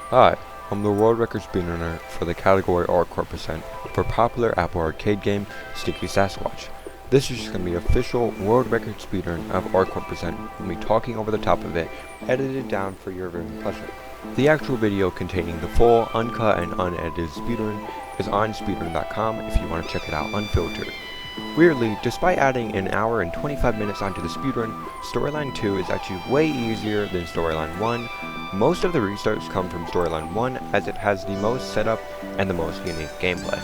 Hi, I'm the world record speedrunner for the category RCORP for popular Apple arcade game Stinky Sasquatch. This is just going to be official world record speedrun of RCORP, with me talking over the top of it, edited down for your viewing pleasure. The actual video containing the full, uncut, and unedited speedrun is on speedrun.com if you want to check it out unfiltered. Weirdly, despite adding an hour and 25 minutes onto the speedrun, Storyline 2 is actually way easier than Storyline 1. Most of the restarts come from Storyline 1 as it has the most setup and the most unique gameplay.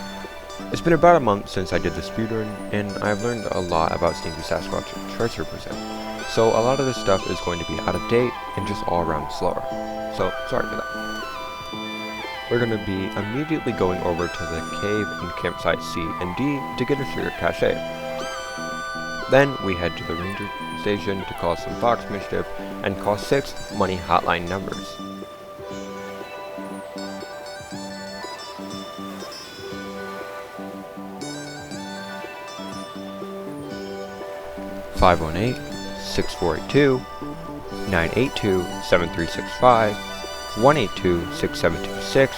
It's been about a month since I did the speedrun, and I've learned a lot about Stinky Sasquatch and RCORP, so a lot of this stuff is going to be out of date and just all around slower. So, sorry for that. We're going to be immediately going over to the cave and campsite C and D to get a sugar cache. Then we head to the ranger station to cause some fox mischief and call 6 money hotline numbers. (518-6482) 982-7365 182-6726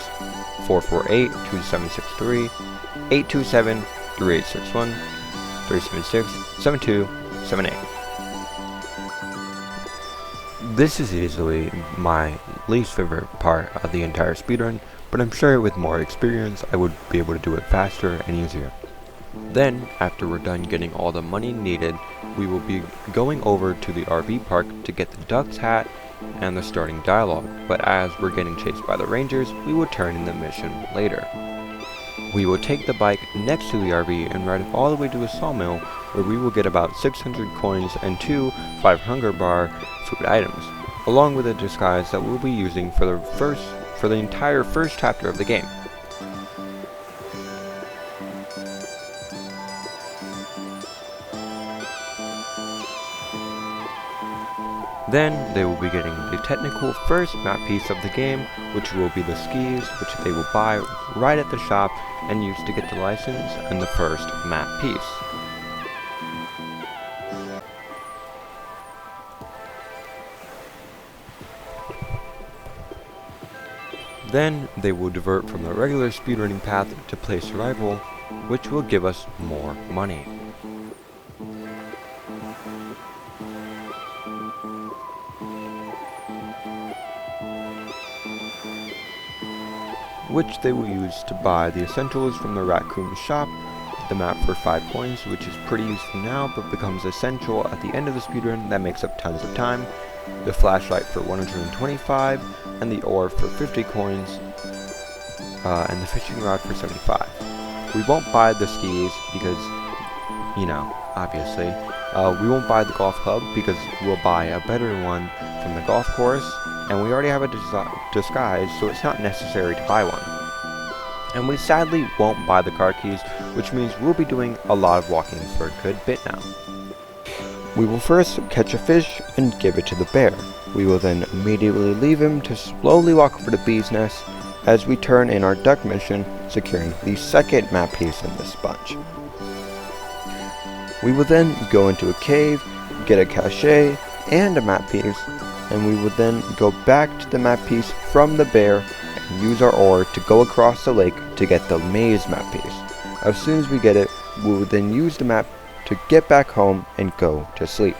448-2763 827-3861 376-7278. This is easily my least favorite part of the entire speedrun, but I'm sure with more experience I would be able to do it faster and easier. Then, after we're done getting all the money needed, we will be going over to the RV park to get the duck's hat and the starting dialogue, but as we're getting chased by the rangers, we will turn in the mission later. We will take the bike next to the RV and ride it all the way to a sawmill, where we will get about 600 coins and 2 5 hunger bar food items, along with a disguise that we'll be using for the entire first chapter of the game. Then they will be getting the technical first map piece of the game, which will be the skis, which they will buy right at the shop and use to get the license and the first map piece. Then they will divert from the regular speedrunning path to play survival, which will give us more money. Which they will use to buy the essentials from the raccoon shop, the map for 5 coins, which is pretty useful now but becomes essential at the end of the speedrun that makes up tons of time, the flashlight for 125, and the ore for 50 coins, and the fishing rod for 75. We won't buy the skis because, obviously. We won't buy the golf club because we'll buy a better one from the golf course, and we already have a disguise, so it's not necessary to buy one. And we sadly won't buy the car keys, which means we'll be doing a lot of walking for a good bit now. We will first catch a fish and give it to the bear. We will then immediately leave him to slowly walk over to Bee's Nest as we turn in our duck mission, securing the second map piece in this bunch. We will then go into a cave, get a cache and a map piece, and we will then go back to the map piece from the bear and use our ore to go across the lake to get the maze map piece. As soon as we get it, we will then use the map to get back home and go to sleep.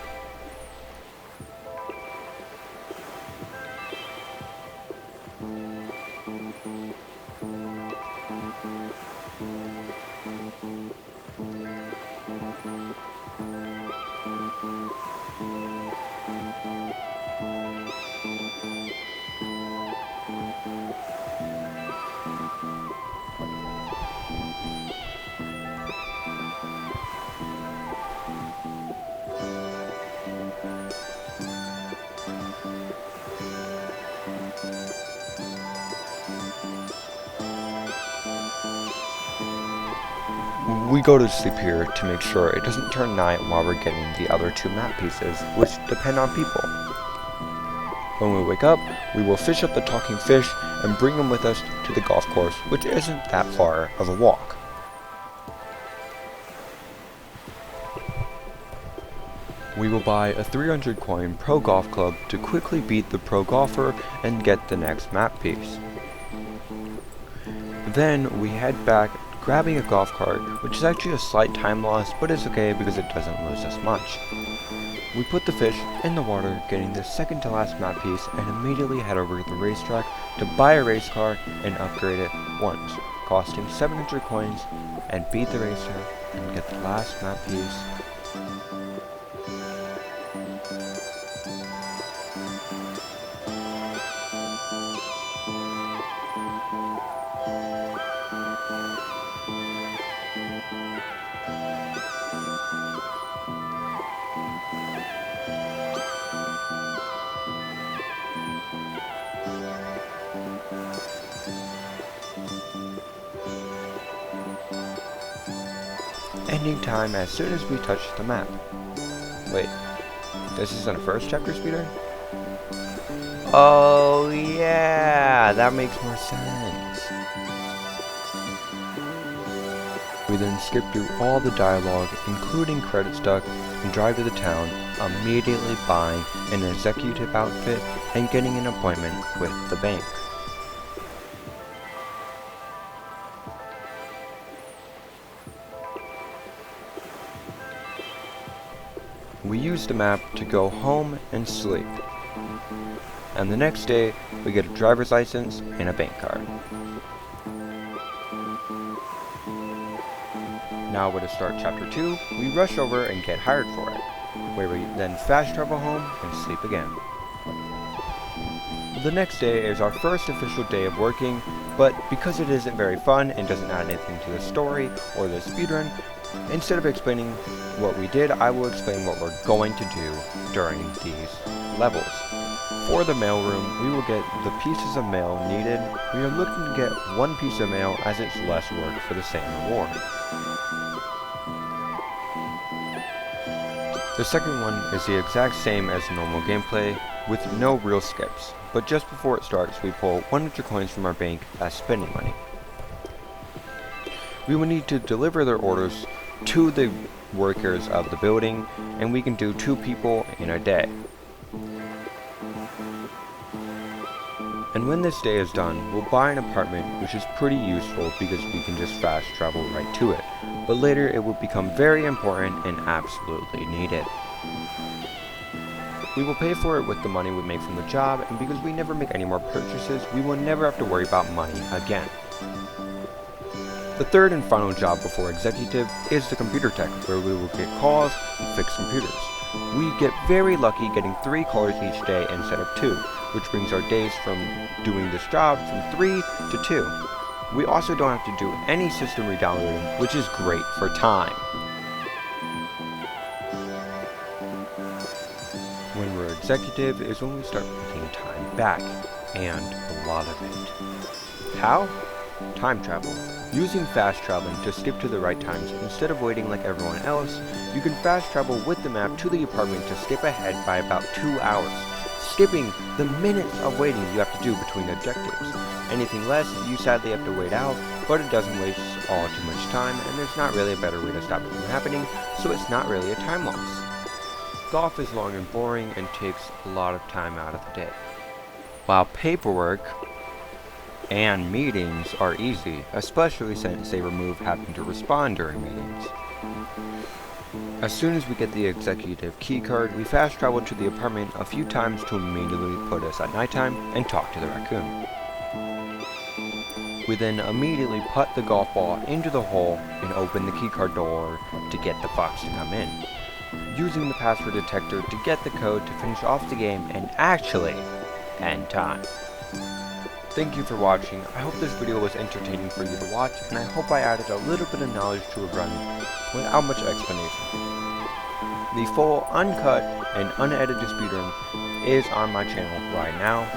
We go to sleep here to make sure it doesn't turn night while we're getting the other 2 map pieces, which depend on people. When we wake up, we will fish up the talking fish and bring them with us to the golf course, which isn't that far of a walk. We will buy a 300 coin pro golf club to quickly beat the pro golfer and get the next map piece. Then we head back, grabbing a golf cart, which is actually a slight time loss, but it's okay because it doesn't lose us much. We put the fish in the water, getting the second to last map piece, and immediately head over to the racetrack to buy a race car and upgrade it once, costing 700 coins, and beat the racer and get the last map piece. Ending time as soon as we touch the map. Wait, this isn't a first chapter speedrun? Oh yeah, that makes more sense. We then skip through all the dialogue, including credit stuff, and drive to the town, immediately buying an executive outfit and getting an appointment with the bank. We use the map to go home and sleep. And the next day, we get a driver's license and a bank card. Now we're to start chapter 2, we rush over and get hired for it, where we then fast travel home and sleep again. The next day is our first official day of working, but because it isn't very fun and doesn't add anything to the story or the speedrun, instead of explaining what we did, I will explain what we're going to do during these levels. For the mailroom, we will get the pieces of mail needed. We are looking to get one piece of mail as it's less work for the same reward. The second one is the exact same as normal gameplay, with no real skips, but just before it starts, we pull 100 coins from our bank as spending money. We will need to deliver their orders to the workers of the building, and we can do 2 people in a day. And when this day is done, we'll buy an apartment, which is pretty useful because we can just fast travel right to it, but later it will become very important and absolutely needed. We will pay for it with the money we make from the job, and because we never make any more purchases, we will never have to worry about money again. The third and final job before executive is the computer tech, where we will get calls and fix computers. We get very lucky getting 3 callers each day instead of 2, which brings our days from doing this job from 3 to 2. We also don't have to do any system redownloading, which is great for time. When we're executive is when we start making time back, and a lot of it. How? Time travel. Using fast traveling to skip to the right times instead of waiting like everyone else, you can fast travel with the map to the apartment to skip ahead by about 2 hours, skipping the minutes of waiting you have to do between objectives. Anything less, you sadly have to wait out, but it doesn't waste all too much time, and there's not really a better way to stop it from happening, so it's not really a time loss. Golf is long and boring and takes a lot of time out of the day, while paperwork and meetings are easy, especially since they remove having to respond during meetings. As soon as we get the executive key card, we fast travel to the apartment a few times to immediately put us at nighttime and talk to the raccoon. We then immediately put the golf ball into the hole and open the keycard door to get the fox to come in, using the password detector to get the code to finish off the game and actually end time. Thank you for watching. I hope this video was entertaining for you to watch, and I hope I added a little bit of knowledge to a run without much explanation. The full uncut and unedited speedrun is on my channel right now.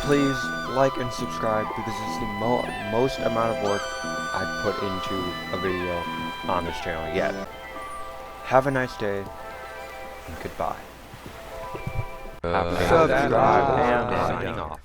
Please like and subscribe because it's the most amount of work I've put into a video on this channel yet. Have a nice day, and goodbye. Subscribe and signing off.